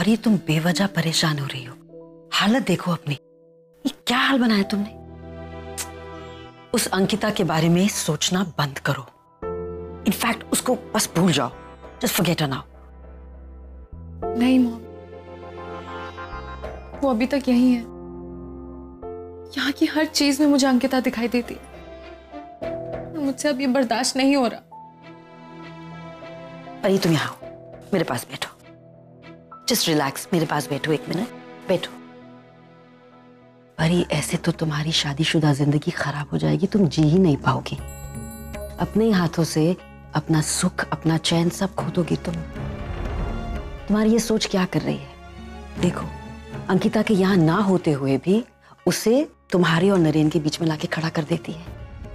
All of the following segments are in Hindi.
परी तुम बेवजह परेशान हो रही हो। हालत देखो अपनी, ये क्या हाल बनाया तुमने। उस अंकिता के बारे में सोचना बंद करो। इनफैक्ट उसको बस भूल जाओ। Just forget her now. नहीं मॉम, वो अभी तक यही है। यहाँ की हर चीज में मुझे अंकिता दिखाई देती है। मुझसे अब ये बर्दाश्त नहीं हो रहा। परी तुम यहाँ आओ, मेरे पास बैठो। जस्ट रिलैक्स, मेरे पास बैठो, 1 मिनट बैठो। परी ऐसे तो तुम्हारी शादीशुदा जिंदगी खराब हो जाएगी, तुम जी ही नहीं पाओगी। अपने हाथों से अपना सुख, अपना चैन सब खो दोगी तुम। तुम्हारी ये सोच क्या कर रही है? देखो, अंकिता के यहाँ ना होते हुए भी उसे तुम्हारे और नरेन के बीच में लाके खड़ा कर देती है।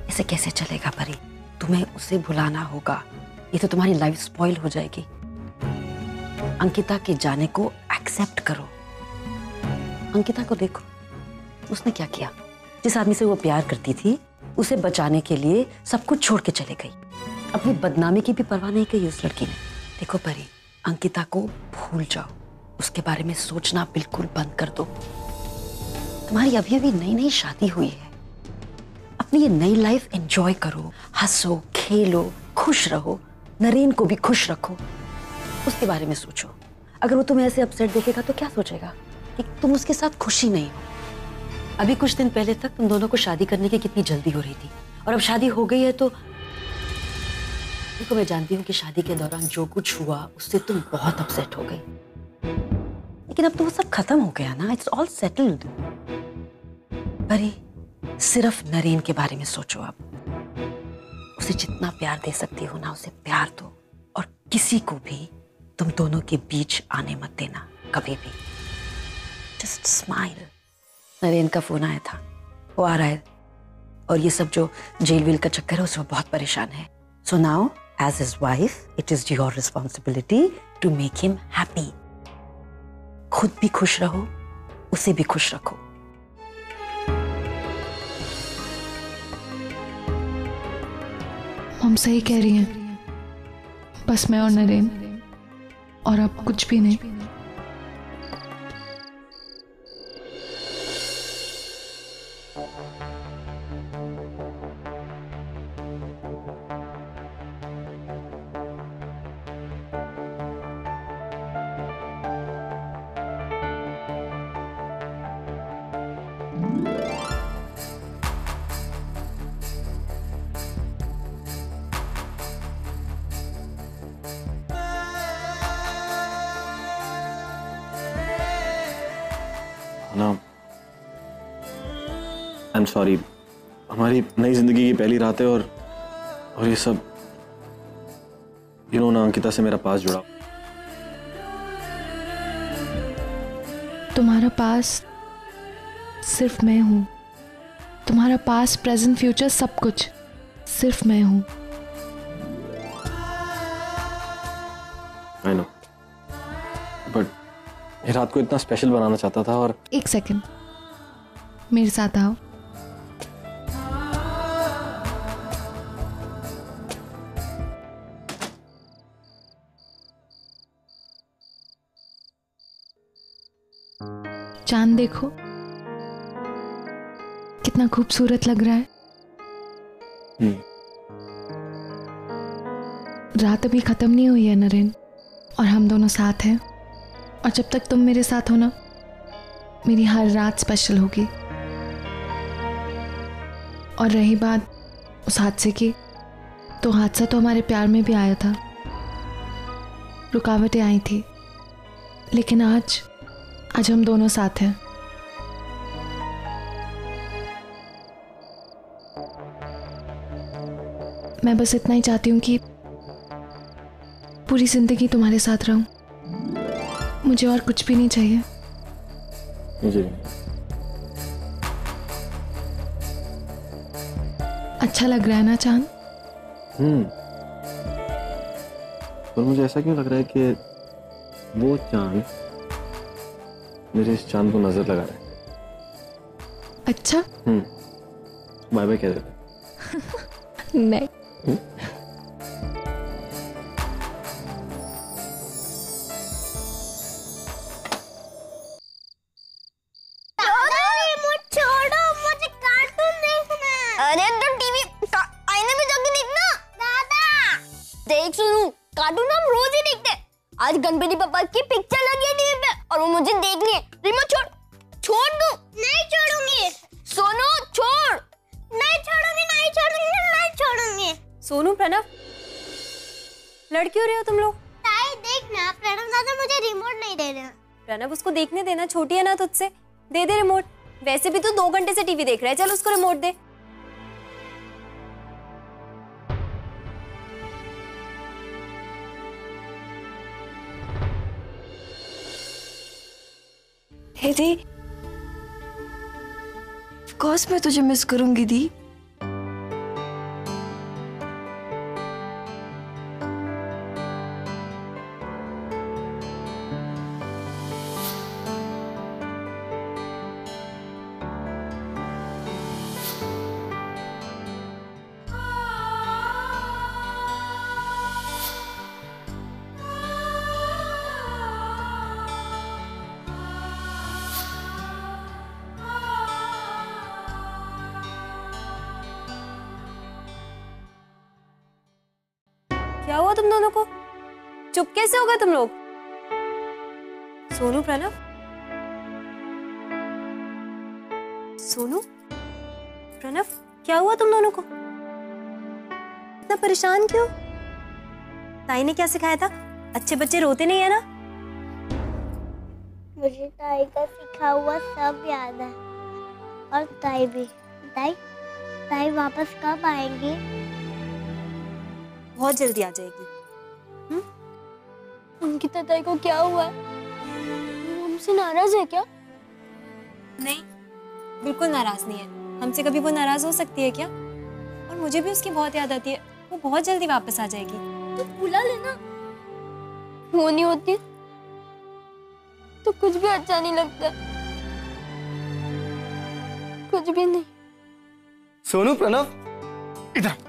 ऐसे कैसे चलेगा परी? तुम्हें उसे भुलाना होगा, ये तो तुम्हारी लाइफ स्पॉइल हो जाएगी। अंकिता के जाने को एक्सेप्ट करो। अंकिता को देखो, उसने क्या किया। जिस आदमी से वो प्यार करती थी, उसे बचाने के लिए सब कुछ छोड़ के चले गई। अपनी बदनामी की भी परवाह नहीं की उस लड़की ने। देखो परी, अंकिता को भूल जाओ, उसके बारे में सोचना बिल्कुल बंद कर दो। तुम्हारी अभी अभी नई नई शादी हुई है, अपनी ये नई लाइफ एंजॉय करो, हंसो, खेलो, खुश रहो, नरेन को भी खुश रखो। उसके बारे में सोचो। अगर वो तुम्हें ऐसे अपसेट देखेगा तो क्या सोचेगा कि तुम उसके साथ खुशी नहीं हो। अभी कुछ दिन पहले तक तुम दोनों को शादी करने की कितनी जल्दी हो रही थी, और अब शादी हो गई है तो देखो, मैं जानती हूँ कि शादी के दौरान जो कुछ हुआ उससे तुम बहुत अपसेट हो गई, लेकिन अब तो वो सब खत्म हो गया ना। It's all settled. परी, सिर्फ नरेन के बारे में सोचो। अब उसे जितना प्यार दे सकती हो ना, उसे प्यार दो, और किसी को भी तुम दोनों के बीच आने मत देना कभी भी। Just smile. नरेन का फोन आया था, वो आ रहा है, और ये सब जो जेल वेल का चक्कर है उससे वो बहुत परेशान है। So now as his wife it is your responsibility to make him happy. खुद भी खुश रहो, उसे भी खुश रखो। हम सही कह रही हैं, बस मैं और नरेन, और अब कुछ भी नहीं। ना, आई एम सॉरी। हमारी नई जिंदगी की पहली रात है, और ये सब ना, अंकिता से मेरा पास जुड़ा। तुम्हारा पास सिर्फ मैं हूं। तुम्हारा पास, प्रेजेंट, फ्यूचर, सब कुछ सिर्फ मैं हूं। आई नो, बट ये रात को इतना स्पेशल बनाना चाहता था। और 1 सेकंड, मेरे साथ आओ। चांद देखो, कितना खूबसूरत लग रहा है। रात अभी खत्म नहीं हुई है नरेन, और हम दोनों साथ हैं। और जब तक तुम मेरे साथ हो ना, मेरी हर रात स्पेशल होगी। और रही बात उस हादसे की, तो हादसा तो हमारे प्यार में भी आया था, रुकावटें आई थी, लेकिन आज हम दोनों साथ हैं। मैं बस इतना ही चाहती हूँ कि पूरी जिंदगी तुम्हारे साथ रहूं। मुझे और कुछ भी नहीं चाहिए। मुझे अच्छा लग रहा है ना चांद? पर मुझे ऐसा क्यों लग रहा है कि वो चांद मेरे इस चांद को नजर लगा रहा है। अच्छा, बाय बाय कह देते। नहीं। अरे तो टीवी आईने में जाके देखना। दादा देख सोनू, कार्टून हम रोज ही देखते हैं। आज गणपति पापा की पिक्चर लगी है टीवी पे और वो मुझे देखनी है। रिमोट छोड़। छोड़ दूं? नहीं छोड़ूंगी। सोनू छोड़। नहीं छोड़ूंगी, नहीं छोड़ूंगी, नहीं छोड़ूंगी। सोनू प्रणव, लड़ क्यों रहे हो तुम लोग? ताई देखना, प्रणव दादा मुझे रिमोट नहीं दे रहे। प्रणव उसको देखने देना, छोटी है ना तुझसे, दे दे रिमोट। वैसे भी तू 2 घंटे से टीवी देख रहा है, चल उसको remote they. The, of course मैं तुझे मिस करूंगी दी। क्या हुआ तुम दोनों को? चुप कैसे हो गए तुम लोग? सोनू प्रणव, सोनू प्रणव, क्या हुआ तुम दोनों को? इतना परेशान क्यों? ताई ने क्या सिखाया था? अच्छे बच्चे रोते नहीं है ना? मुझे ताई का सिखा हुआ सब याद है। और ताई भी। ताई वापस कब आएंगी? बहुत जल्दी आ जाएगी। उनकी ताई को क्या हुआ है? वो हमसे नाराज है क्या? नहीं, बिल्कुल नाराज नहीं है। हमसे कभी वो नाराज हो सकती है क्या? और मुझे भी उसकी बहुत याद आती है। वो बहुत जल्दी वापस आ जाएगी। तो बुला लेना। वो नहीं होती तो कुछ भी अच्छा नहीं लगता। कुछ भी नहीं। सोनू प्रणव, इधर।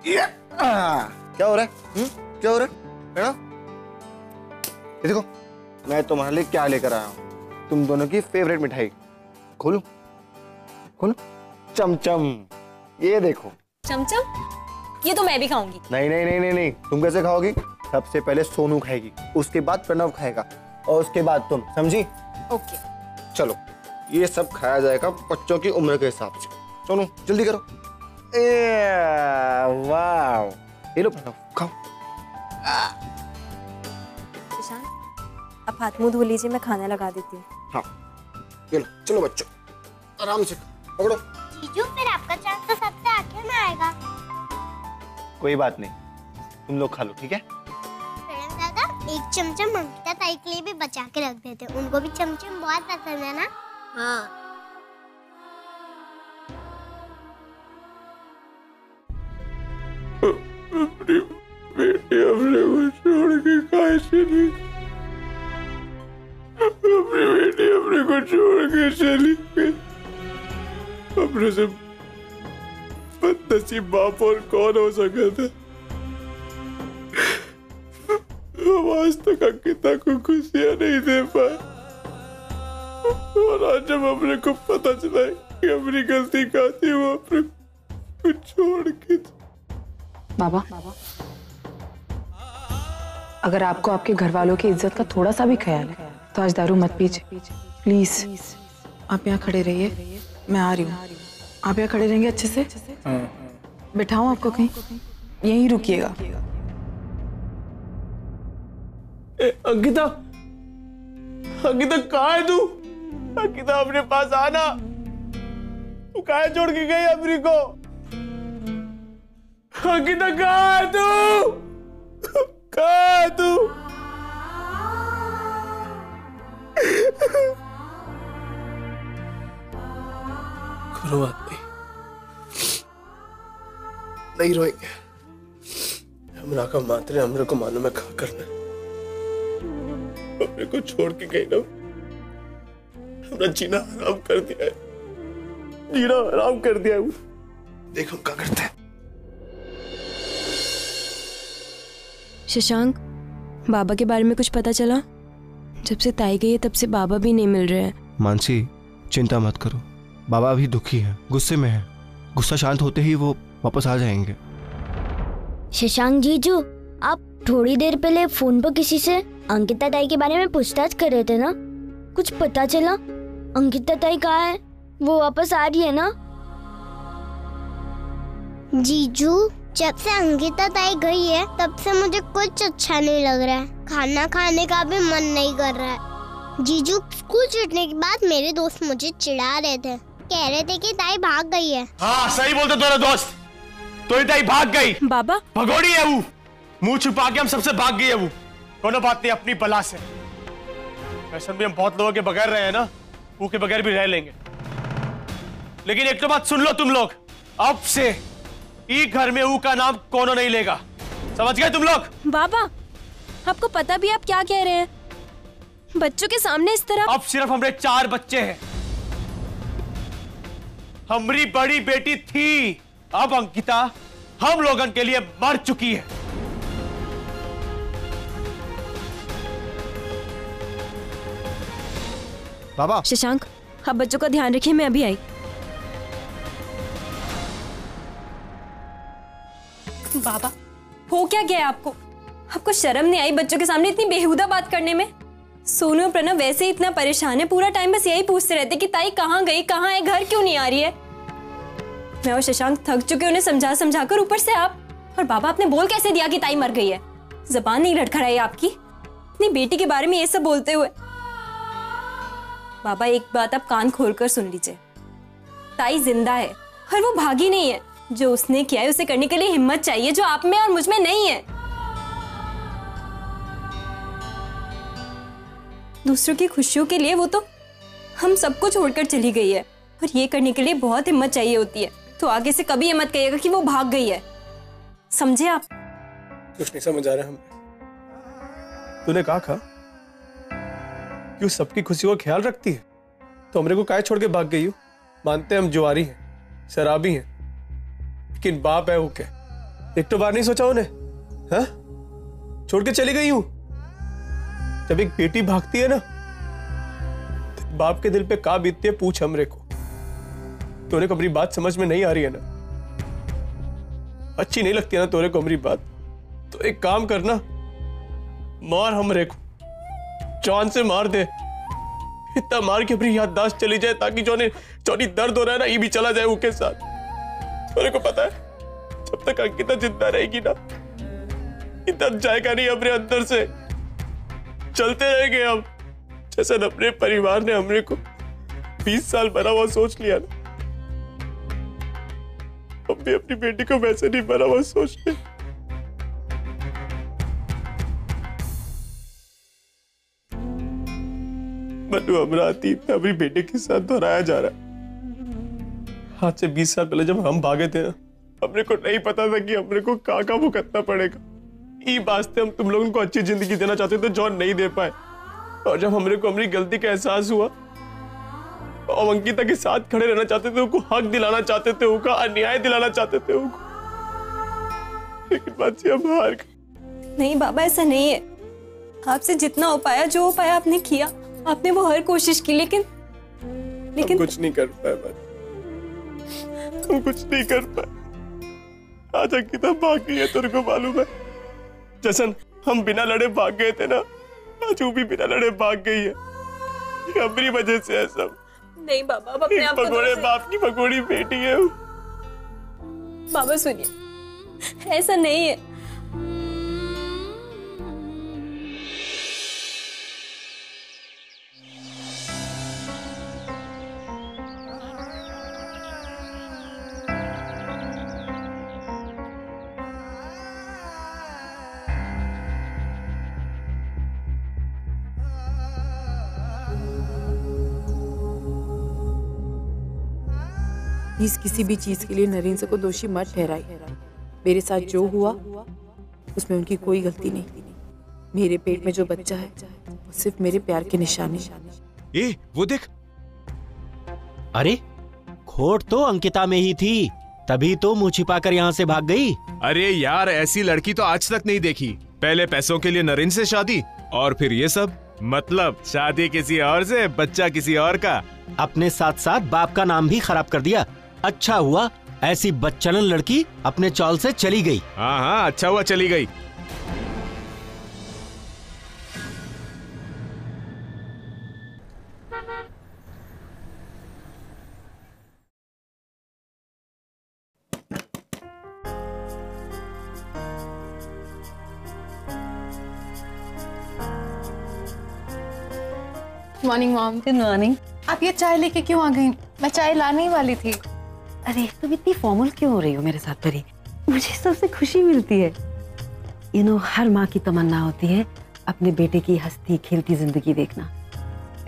क्या हो रहा है? क्या हो रहा है? प्रणव, ये देखो मैं तुम्हारे लिए क्या लेकर आया हूँ। तुम दोनों की फेवरेट मिठाई। खोलो खोलो। चमचम। ये देखो। चमचम? ये तो मैं भी खाऊंगी। नहीं नहीं नहीं नहीं नहीं, तुम कैसे खाओगी? सबसे पहले सोनू खाएगी, उसके बाद प्रणव खाएगा और उसके बाद तुम, समझी? ओके। चलो, ये सब खाया जाएगा बच्चों की उम्र के हिसाब से। सोनू जल्दी करो। वाह, ये लो प्रणव, खाओ। शशांक, अब हाथ मुंह धो लीजिए, मैं खाना लगा देती हूँ। हाँ, ये लो, चलो बच्चों, आराम से पकड़ो। जीजू, फिर आपका चांस तो सबसे आखिर में आएगा। कोई बात नहीं, तुम लोग खा लो, ठीक है? प्रणव दादा, एक चमचम अंकिता ताई के लिए भी बचा के रख देते। उनको भी चमचम बहुत पसंद है ना? हाँ। अपनी बेटी अपने को छोड़ के कहाँ चली? अपनी बेटी अपने को छोड़ के चली गई। अपने से बदनसीब बाप और कौन हो सका था? हम आज तक अंकिता को खुशियां नहीं दे पाए और आज जब अपने को पता चला कि अपनी गलती क्या थी, वो अपने को छोड़ के। बाबा, अगर आपको आपके घर वालों की इज्जत का थोड़ा सा भी ख्याल है तो आज दारू मत पीजिए प्लीज। आप यहाँ खड़े रहिए, मैं आ रही हूँ। आप यहाँ खड़े रहेंगे अच्छे से? बिठाऊं आपको कहीं? यहीं रुकिएगा। अंकिता, अंकिता कहाँ है तू? अंकिता अपने पास आना। तू कहाँ छोड़ के गई अपनी को? अंकिता कहाँ है तू? कहाँ है तू? कोई बात नहीं रोएंगे। हमरा का मात्र हमरे को मालूम है कहाँ करना है। हमरे को छोड़ के गई ना, हमरा जीना हराम कर दिया है। जीना हराम कर दिया है। देखो क्या करते हैं। शशांक, बाबा के बारे में कुछ पता चला? जब से ताई गई है तब से बाबा भी नहीं मिल रहे हैं। मानसी, चिंता मत करो, बाबा भी दुखी है, गुस्से में है। गुस्सा शांत होते ही वो वापस आ जाएंगे। शशांक जीजू, आप थोड़ी देर पहले फोन पर किसी से अंकिता ताई के बारे में पूछताछ कर रहे थे ना? कुछ पता चला? अंकिता ताई कहाँ है? वो वापस आ रही है ना? जीजू, जब से अंकिता ताई गई है तब से मुझे कुछ अच्छा नहीं लग रहा है। खाना खाने का भी मन नहीं कर रहा है। जीजू, स्कूल छूटने के बाद मेरे दोस्त मुझे चिढ़ा रहे थे, कह रहे थे कि ताई भाग गई है। हाँ सही बोलते तेरा दोस्त, तो ताई भाग गई। बाबा भगोड़ी है वो, मुंह छुपा के हम सबसे भाग गई है वो। कोनो बात नहीं, अपनी बला से। वैसे भी हम बहुत लोगों के बगैर रहे हैं ना, वो के बगैर भी रह लेंगे। लेकिन एक तो बात सुन लो तुम लोग, अब से ई घर में ऊ का नाम कोनो नहीं लेगा, समझ गए तुम लोग? बाबा, आपको पता भी आप क्या कह रहे हैं? बच्चों के सामने इस तरह। अब सिर्फ हमरे 4 बच्चे हैं। हमारी बड़ी बेटी थी, अब अंकिता हम लोगन के लिए मर चुकी है। बाबा शशांक, आप बच्चों का ध्यान रखिए, मैं अभी आई। बाबा, हो क्या गया आपको? आपको शर्म नहीं आई बच्चों के सामने इतनी बेहुदा बात करने में? सोनू और प्रणव वैसे ही इतना परेशान है, पूरा टाइम बस यही पूछते रहते कि ताई कहाँ गई, कहाँ है, घर क्यों नहीं आ रही है। मैं और शशांक थक चुके, उन्हें समझा समझा कर, ऊपर से आप। और बाबा, आपने बोल कैसे दिया कि ताई मर गई है? जबान नहीं लड़खड़ाई आपकी अपनी बेटी के बारे में ये सब बोलते हुए। बाबा, एक बात आप कान खोलकर सुन लीजिए, ताई जिंदा है और वो भागी नहीं है। जो उसने किया है उसे करने के लिए हिम्मत चाहिए, जो आप में और मुझ में नहीं है। दूसरों की खुशियों के लिए वो तो हम सबको छोड़कर चली गई है, और ये करने के लिए बहुत हिम्मत चाहिए होती है। तो आगे से कभी ये मत कहिएगा कि वो भाग गई है, समझे आप? कुछ नहीं समझ आ रहा हमें। तूने कहा कि उस सबकी खुशियों का ख्याल रखती है, तो हमरे को काहे छोड़ के भाग गई हो? मानते हम जुआरी हैं, शराबी हैं, लेकिन बाप है वो क्या? एक तो बार नहीं सोचा उन्हें? हाँ, छोड़ के चली गई हूं। जब एक बेटी भागती है ना, तो बाप के दिल पे का बीतती है पूछ हमरे को। तोरे को हमारी बात समझ में नहीं आ रही है ना, अच्छी नहीं लगती है ना तोरे को हमारी बात, तो एक काम करना, मार हमरे को, जान से मार दे। इतना मार के अपनी याददाश्त चली जाए, ताकि जो दर्द हो रहा है ना, ये भी चला जाए उसके साथ। तोरे को पता है, जब तक अंकिता जिंदा रहेगी ना, ये दर्द जाएगा नहीं अपने अंदर से। चलते रहेंगे हम, जैसे अपने परिवार ने हमरे को 20 साल बना हुआ सोच लिया ना, हम भी अपनी बेटी को वैसे नहीं बना हुआ सोचते। मनु, हमारा अतीत अपनी बेटे के साथ दोहराया जा रहा है। आज से 20 साल पहले जब हम भागे थे ना, हमने को नहीं पता था कि हमने को का भुगतना पड़ेगा। ई वास्ते हम तुम लोगों को अच्छी जिंदगी देना चाहते थे, जो नहीं दे पाए। और जब हमरे को हमारी गलती का एहसास हुआ और अंकिता के साथ खड़े रहना चाहते थे, उनको हक दिलाना चाहते थे, उनका अन्याय दिलाना चाहते थे उनको, लेकिन बात हम हार गए। नहीं बाबा, ऐसा नहीं है। आपसे जितना हो पाया, जो हो पाया आपने किया, आपने वो हर कोशिश की, लेकिन हम कुछ नहीं कर पाए, हम कुछ नहीं कर पाए। आज अंकिता भाग गई है, तेरे को मालूम है? जैसन हम बिना लड़े भाग गए थे ना, आज वो भी बिना लड़े भाग गई है। ये हमारी वजह से है सब। नहीं बाबा, अब अपने आप को भगोड़े बाप की भगोड़ी बेटी है। बाबा सुनिए, ऐसा नहीं है। प्लीज किसी भी चीज के लिए नरेंद्र को दोषी मत ठहराई। मेरे साथ जो हुआ उसमें उनकी कोई गलती नहीं। मेरे पेट में जो बच्चा है वो सिर्फ मेरे प्यार के निशानी। ए, वो देख। अरे, खोट तो अंकिता में ही थी, तभी तो मुंह छिपाकर यहाँ से भाग गई। अरे यार, ऐसी लड़की तो आज तक नहीं देखी। पहले पैसों के लिए नरेंद्र से शादी, और फिर ये सब। मतलब शादी किसी और से, बच्चा किसी और का। अपने साथ साथ बाप का नाम भी खराब कर दिया। अच्छा हुआ ऐसी बदचलन लड़की अपने चाल से चली गई। हाँ हाँ, अच्छा हुआ चली गई। Morning mom. Good morning. आप ये चाय लेके क्यों आ गई? मैं चाय लाने ही वाली थी। अरे तुम इतनी फॉर्मल क्यों हो रही हो मेरे साथ परी? मुझे सबसे खुशी मिलती है। हर माँ की तमन्ना होती है अपने बेटे की हंसती खेलती जिंदगी देखना।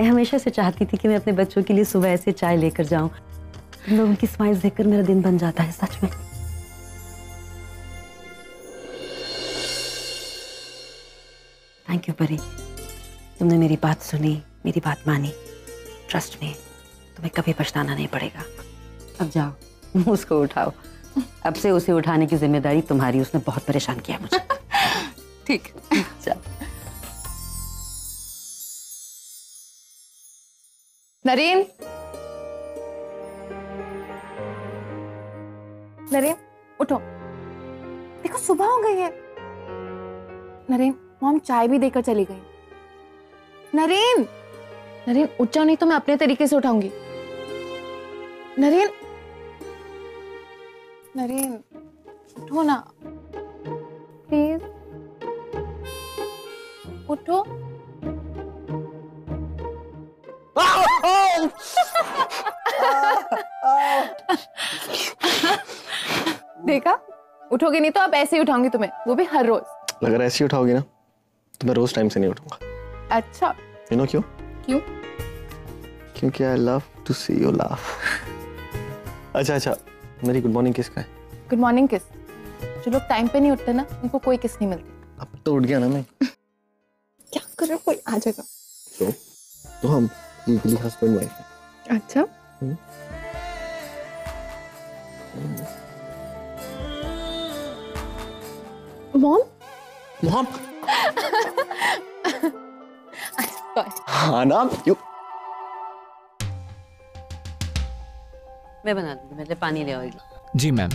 मैं हमेशा से चाहती थी कि मैं अपने बच्चों के लिए सुबह ऐसे चाय लेकर जाऊं। तुम लोगों की स्माइल्स देखकर मेरा दिन बन जाता है सच में। थैंक यू परी, तुमने मेरी बात सुनी, मेरी बात मानी। ट्रस्ट में तुम्हें कभी पछताना नहीं पड़ेगा। अब जाओ उसको उठाओ। अब से उसे उठाने की जिम्मेदारी तुम्हारी, उसने बहुत परेशान किया मुझे। ठीक। चल। नरेन, नरेन उठो, देखो सुबह हो गई है। नरेन, मॉम चाय भी देकर चली गई। नरेन, नरेन उठ जाओ नहीं तो मैं अपने तरीके से उठाऊंगी। नरेन, नरेन उठो ना प्लीज, उठो। देखा, उठोगे नहीं तो अब ऐसे ही उठाऊंगी तुम्हें, वो भी हर रोज। अगर ऐसे ही उठाओगी ना तो मैं रोज टाइम से नहीं उठूंगा। अच्छा, यू नो क्यों? क्यों? क्योंकि I love to see you laugh. अच्छा, मेरी गुड मॉर्निंग किसका है? गुड मॉर्निंग किस? जो लोग टाइम पे नहीं उठते ना, उनको कोई किस नहीं मिलती। अब तो उठ गया ना मैं। क्या करो, कोई आ जाएगा। तो हम लीगली हस्बैंड वाइफ हैं। अच्छा, मॉम मॉम। हाँ ना, यू। मैं बना दूंगी, मेरे लिए पानी ले आओगी। जी मैम।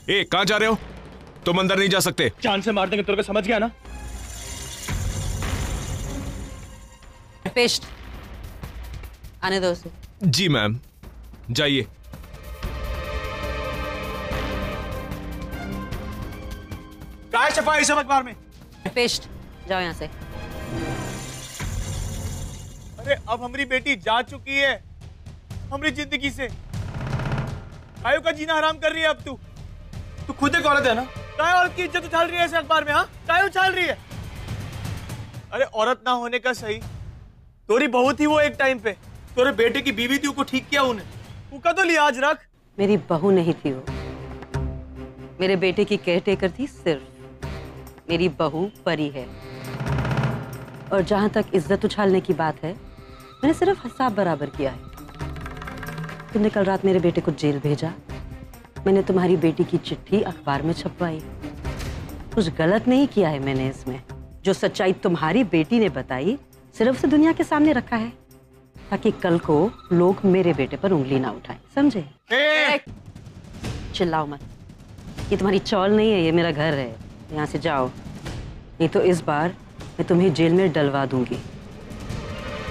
ए, कहाँ जा रहे हो? तुम अंदर नहीं जा सकते। जान से मार देंगे, तेरे को समझ गया ना? पेस्ट आने दो उसे। जी मैम, जाइए। क्या छपाई सब अखबार में? पेस्ट, जाओ यहाँ से। अरे अब हमारी बेटी जा चुकी है हमारी जिंदगी से। आयु का जीना हराम कर रही है अब तू खुद एक औरत है ना? क्या औरत की इज्जत उछाल रही है ऐसे अखबार में? हाँ, क्या उछाल रही है? अरे औरत ना होने का सही, तोरी बहू थी वो एक टाइम पे, तोरे बेटे की बीवी थी, उसको ठीक किया उन्हें, उनका तो लिहाज रख। मेरी बहू नहीं थी वो, मेरे बेटे की केयरटेकर थी सिर्फ। मेरी बहू परी है। और जहां तक इज्जत उछालने की बात है, मैंने सिर्फ हिसाब बराबर किया है। तुमने कल रात मेरे बेटे को जेल भेजा, मैंने तुम्हारी बेटी की चिट्ठी अखबार में छपवाई। कुछ गलत नहीं किया है मैंने इसमें। जो सच्चाई तुम्हारी बेटी ने बताई सिर्फ उसे दुनिया के सामने रखा है, ताकि कल को लोग मेरे बेटे पर उंगली ना उठाएं, समझे? चिल्लाओ मत, ये तुम्हारी चौल नहीं है, ये मेरा घर है। यहाँ से जाओ, नहीं तो इस बार मैं तुम्हें जेल में डलवा दूंगी।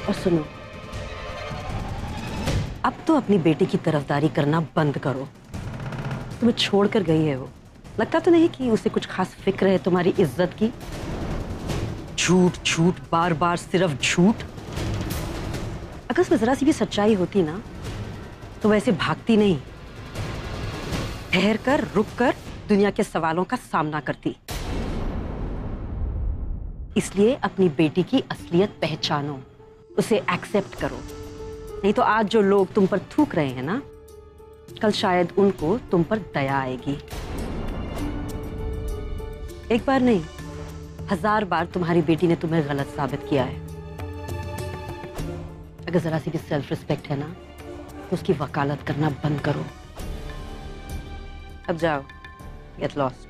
और सुनो, अब तो अपनी बेटी की तरफदारी करना बंद करो। तुम्हें छोड़कर गई है वो, लगता तो नहीं कि उसे कुछ खास फिक्र है तुम्हारी इज्जत की। झूठ झूठ, बार बार सिर्फ झूठ। अगर उसमें जरा सी भी सच्चाई होती ना तो वैसे भागती नहीं, ठहर कर रुक कर दुनिया के सवालों का सामना करती। इसलिए अपनी बेटी की असलियत पहचानो, उसे एक्सेप्ट करो। नहीं तो आज जो लोग तुम पर थूक रहे हैं ना, कल शायद उनको तुम पर दया आएगी। एक बार नहीं, 1000 बार तुम्हारी बेटी ने तुम्हें गलत साबित किया है। अगर जरा सी भी सेल्फ रिस्पेक्ट है ना तो उसकी वकालत करना बंद करो। अब जाओ, गेट लॉस्ट।